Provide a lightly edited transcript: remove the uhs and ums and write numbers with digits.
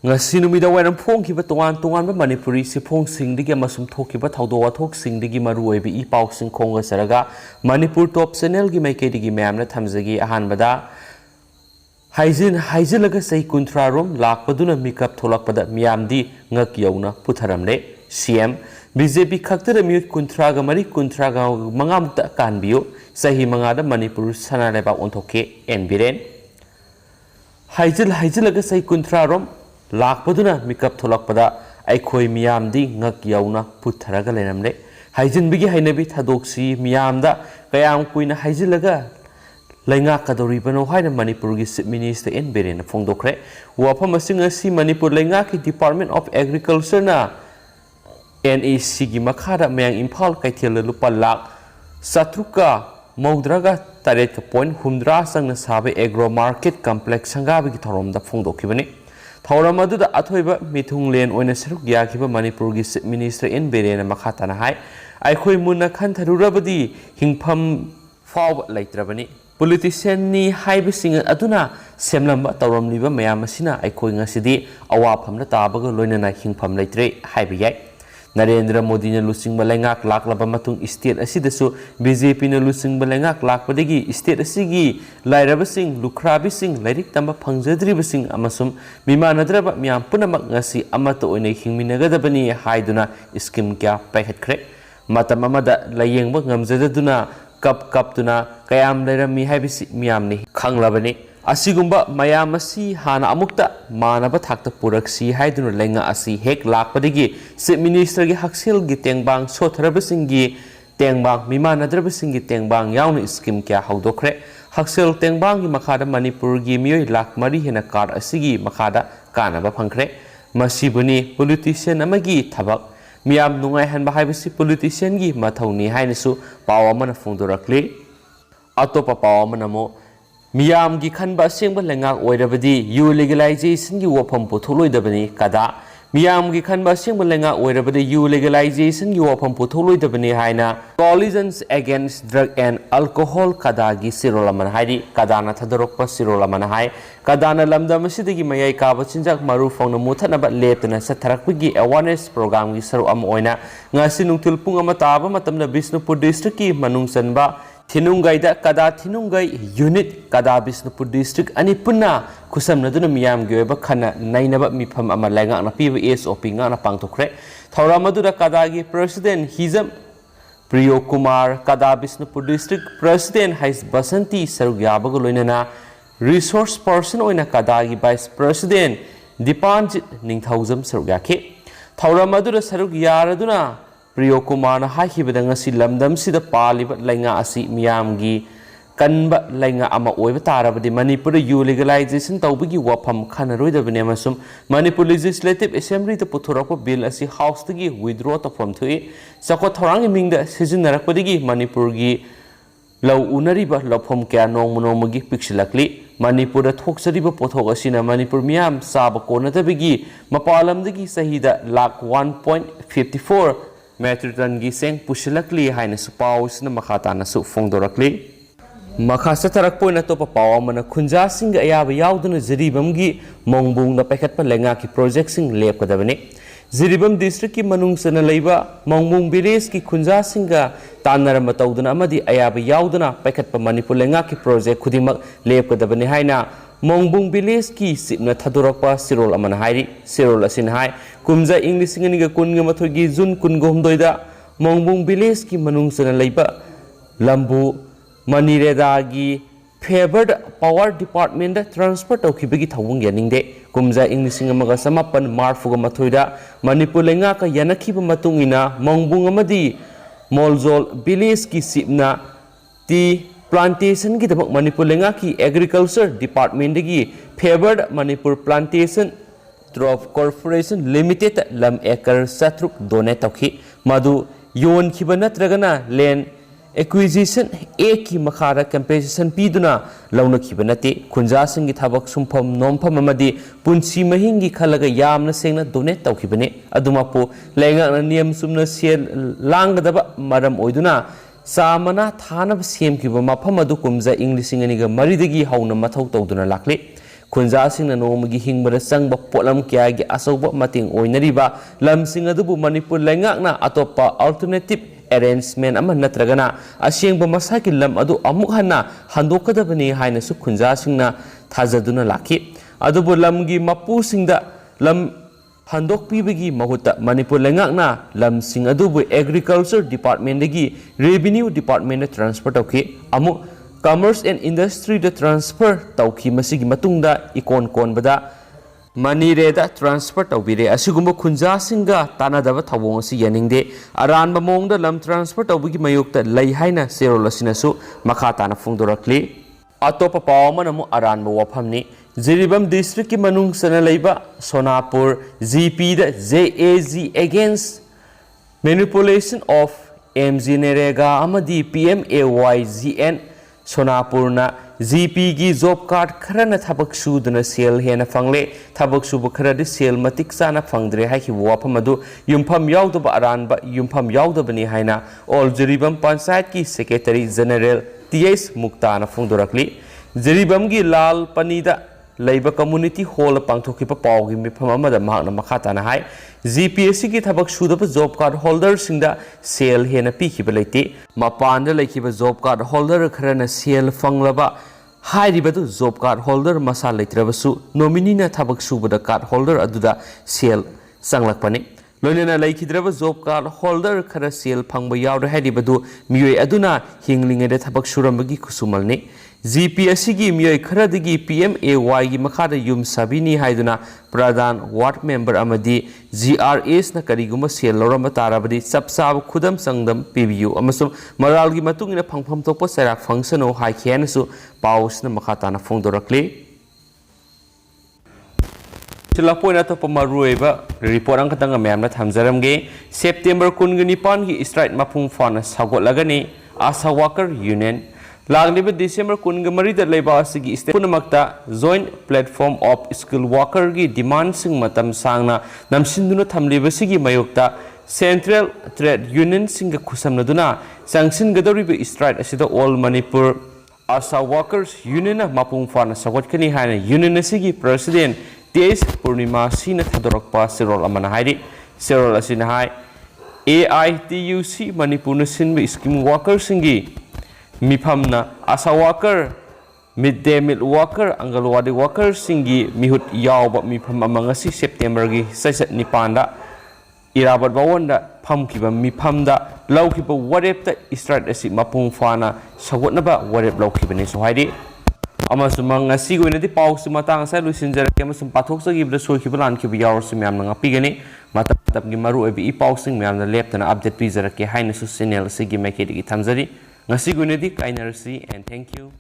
ngasi numida waram phongkiba tongan Manipuri sifong singdigi amasum thokiba thawdo wathok singdigi maru oibi I paw sing khonga saraga Manipur top channel gi maikeidigi mayamna thamjagi ahanbada haijin sei kunthra rom lakpaduna mikap tholakpada miyamdi ngak yauna putharamle CM BJP khaktada mihut kunthra ga mari kunthra ga mangamukta Kahanbiyu Chahi mangada Manipur Sanleibak Onthok Biren haijil sei kunthra rom lakpaduna mikap tholakpada aikhoi miyamdi ngak yauna putharaga lenamle haijin bigi hainabi thadoksi miyamda kayam kuina haijilaga lainga kadori bano haina Manipur gi Chief Minister Biren phongdokre wafam asing asi Manipur lainga ki Department of Agriculture na NAC gi makhada mayang Imphal kaithel lupa lak satruka maudraga taret ka point humdra sangna sabe agro market complex sangabi gi thoromda phongdokibani thauram aduda athoiba mithung len oina saruk yakhiba Manipur gi Chief Minister Biren makhatana hai aikhoi munna khan tharurabadi hingpham faw laitrabani politician ni haibising aduna semlamba tawramliba mayam asina aikhoi ngasidi awaphamna tabaga loinana hingpham laitre haibiyai Narendra Modi na lusing balengak laklaba matung state asidasu BJP na lusing balengak lakpadagi state asigi lairabasing lukrabising lairik tamba phangjadribasing amasum mimanadraba miyam punamak ngasi amata oinai hingminagadabani haiduna scheme kya paikhatkre matam amada layengba ngamjadaduna kap tuna kayam lairami haibisi miyamni khanglabani asigumba mayam asi hana amukta manaba thakta puraksi haiduna lenga asi hek lakpadagi Chief Minister gi haksel gi tengbang sotharabasingi tengbang mimanadrabasingi tengbang yauna scheme kya haudokre haksel tengbang gi makhada Manipur gi miyoi lak mari hena card asigi makhada kanaba phangkre masibuni politician amagi thabak miyam nungai hanba haibisi politician gi mathawni hainasu pawamana phongdorakli atopa pawamana mo miyam gi khanba sengba lengak oirabadi you legalization gi wafam putholoi kada miyam gi khanba sengba lengak oirabadi you legalization gi wafam putholoi haina coalitions against drug and alcohol kada gi sirolaman hairi kadana thadorokpa sirolaman hai kadana lamdam asidagi mayai kaba chinjak maru phongna muthanaba leptana satharakpigi awareness program gi saru am oina ngasi nungthil pung ama taba matamna Bishnupur district ki manung sanba Thinungai kada Thinungai unit kada Bishnupur district ani punna kusamnaduna miyam gi oiba khana nainaba mifam ama lainga na piba SOP nga na pangthokre thauramadu kada gi president hizam Priyo Kumar kada Bishnupur district president hais Basanti Sarugyaba loinana resource person oina kada gi vice president Dipanjit Ningthaujam Sarugyake thauramadu Sarugyaraduna Priyo Kumar na haikibada ngasi lamdam sida paliba lainga asi miyamgi kanba lainga ama oiba tarabadi Manipur you legalization tawbigi wafam khanaroidabani amasum Manipur Legislative Assembly ta puthorakpa bill asi house tagi withdraw tafam thui sakwa thorangi mingda sizinnarakpadigi Manipur gi law unariba lawfam kya nongmagi piksilakli Manipur da thoksariba pothok asina Manipur miyam saba konadabigi mapalamdagi sahida lakh 1.54 metric ton gi seng pushilakli haina su paus na makhata na su phongdorakli makhasa tarak poina to pawa mana khunja sing ayaba yauduna jiribam gi mongbung na paikhatpa lenga ki project sing lepkadabani jiribam district ki manung sana leiba mongbung village ki khunja singa tanarama tawduna amadi ayaba yauduna paikhatpa Manipur lenga ki project khudimak lepkadabani haina Mongbung village ki sipna thadorakpa sirol amana hairi sirol asin hai kumja English ngani ga kunga mathogi June kungom doida Mongbung village ki manung sana leiba lambu manireda gi favored power department da transfer tawkhibagi thawung yaningde kumja English ngamaga samapan marfuga mathoida Manipur lenga ka yanakhiba matungina Mongbung amadi Moljol village ki sipna ti plantation ki dabak Manipur lenga ki agriculture department gi favored Manipur plantation drop corporation limited lam acre satruk donate tawki madu yon khiba natragana land acquisition a ki makhara compensation piduna launa khiba nate khunja singi thabak sumpham nompham amadi punsi mahingi khalaga yamna sengna donate tawkhibane adumapo lenga niyam sumna sel langdaba maram oiduna Samana Thana Sim Kiba Mapamadu Kumza English Inganiga Maridagi Hauna Mato Toduna Lakli khunjasingna nongmagi hingbada changba potlam kyagi asauba mating oinariba lamsing adubu Manipur laingakna atopa alternative arrangement ama natragana asengba masaki lam adu amuk hanna handokadabani haina su khunjasingna thajaduna lakhi adubu lamgi mapusingda lam handok pibagi mahuta Manipur laingakna lamsing adubu agriculture department dagi revenue department transfer tawki amu commerce and industry da transfer tawki masigi matungda ikon konbada Manire da transfer tawbire asigumba khunjasinga tanadaba thawong asi yaningde aranba mongda lam transfer tawbigi mayukta lei haina serol asinasu makha tana phungdorakli atopa pawman amu aranba wafamni Jiribam district ki manung sana leiba Sonapur GP da JAG against manipulation of MG Nerega amadi PMAYGN Sonapurna GP gi job card kharana thabak suduna sel hena fangle thabak subu kharadi sel matik sana fangdre ha ki wapam adu yumpham yaudaba aranba yumpham yaudabani haina all Jiribam panchayat ki secretary general TS Muktana phungdorakli Jiribam gi lal panida Labour Community Hall pangthokipa pawgi mifam amada mahakna makhatana hai GPSC ki thabak sudaba job card holder singda sel hena pikhiba leite mapanda laikhiba job card holder kharana sel fanglaba hairibadu job card holder masa leitrabasu nominee na thabak subada card holder aduda sel sanglakpani loinena laikhidraba job card holder khara sel phangba yawre hairibadu miyoi aduna hinglingede thabak surambagi khusumalni GPSC gi miyoi kharadagi PMAY gi makhada yum sabini haiduna pradhan ward member amadi GRS na kariguma sel lorama tarabadi sapsab khudam sangdam PBU amasum maral gi matungina phangpham tokpa serak function o hai khianasu paus na makhatana phongdorakli Chilapona to pamarueba report ang katanga mayam na thamjaramge September 19 gi strike mapung fana sagot lagani Asa Worker Union Lagliba December 19 da leiba asigi state punamakta joint platform of skilled worker gi demand sing matam sangna namsinduna thamliba sigi mayokta central trade union sing khusamnaduna sangsin gadoriba strike asida all Manipur Asa Workers Union na mapung fana sagotkani haina union asigi president TS Purnima sina thadorakpa serol amana hairi serol asina hai AITUC Manipur na sinbi scheme workers singi Mifamna Asa Worker Midday Meal Worker Angalwadi Worker Singi Mihut Yawba Mifam amangasi September gi Saisat Nipanda Irabat Bawanda Pamkiba Mifamda Laukiba Warepta Istrat Asi Mapung Fana Sawatnaba Warep Laukibani Sohaidi Amasumang Sigwinati Paus Matang Salu Sinjara Kamasum Patok Sagi the Sokibalan Kibiyarsum Yamanga Pigani Matap Gimaru Ebi Pausing Mam the left and update Pizaraki Highness Sinel Sigi Makedi Tanzari Ngasi gunedi kainarsi and thank you.